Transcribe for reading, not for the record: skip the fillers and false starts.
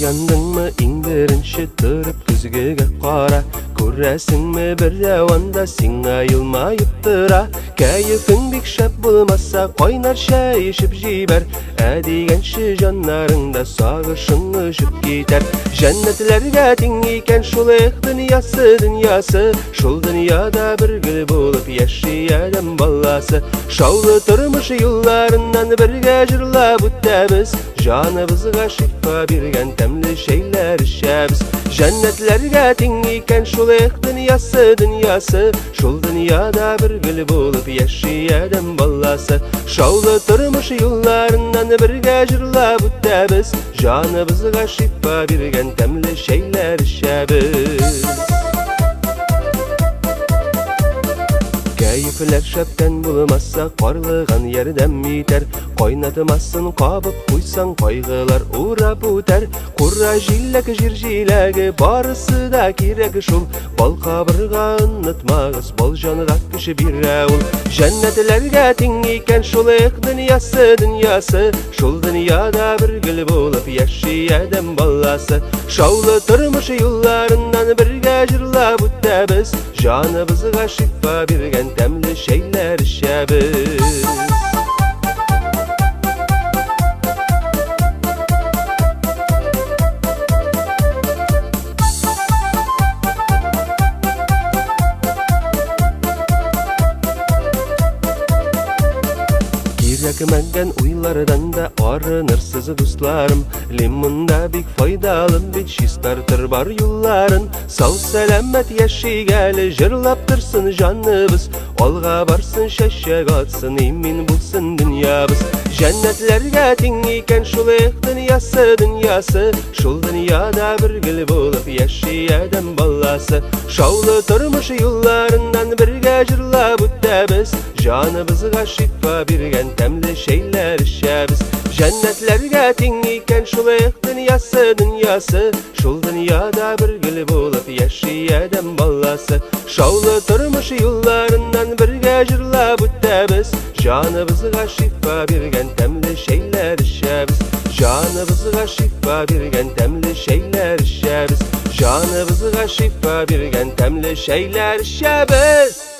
Uyandыңмы иң беренче тұрып күзгіге қара, көрәсіңмі бір рауанда сиңа йылмайып тұра. Кәйефің бик шәп булмаса қойнар шәй ішіп жибәр, әдегенші жаннарыңда сағышың ұшып кетер. Жәннәтләргә тең икән шул их дөньясы, шул дөньяда бергә булып яши адәм баласы. Шаулы тормыш юлларыннан бергә җырлап үтәбез, жаныбызга шифа биргән тәмле шәйләр эчәбез. Жәннәтләргә тең икән шул их дөньясы, шул дөньяда бергә булып яши адәм баласы. Шаулы тормыш юлларыннан бергә җырлап үтәбез, жаныбызга шифа биргән тәмле шәйләр эчәбез. Кәйефләр шәптән булмаса карлыган ярдәм итәр, кайнатмасын кабып куйсаң кайгылар урап үтәр. Курра җиләк җир җиләге барысы да кирәк шул, бал кабырга онытмагыз, бал җанга көч бирә ул. Җәннәтләргә тең икән шул их дөньясы, шул дөньяда бергә булып яши адәм баласы. Шаулы тормыш юлларыннан бергә җырлап үтәбез, жаныбызга шифа биргән тәмле шәйләр эчәбез. Кирәкмәгән уйлардан да арынырсыз дусларым, лимонда бик файдалы бит чистартыр бар юлларын. Сау сәламәт яшигәле җырлап торсын җаныбыз, алга барсын чәчәк атсын, имин булсын дөньябыз. Җәннәтләргә тең икән шул их дөньясы, шул дөньяда бергә булып яши адәм баласы. Шаулы тормыш юлларыннан бергә җырлап үтәбез, жаныбызга шифа биргән тәмле шәйләр эчәбез. Җәннәтләргә тең икән шул их дөньясы, шул дөньяда бергә булып яши адәм баласы. Шаулы тормыш юлларыннан бергә җырлап үтәбез, жаныбызга шифа биргән тәмле шәйләр эчәбез. Жаныбызга шифа биргән тәмле шәйләр эчәбез. Жаныбызга шифа биргән тәмле шәйләр эчәбез.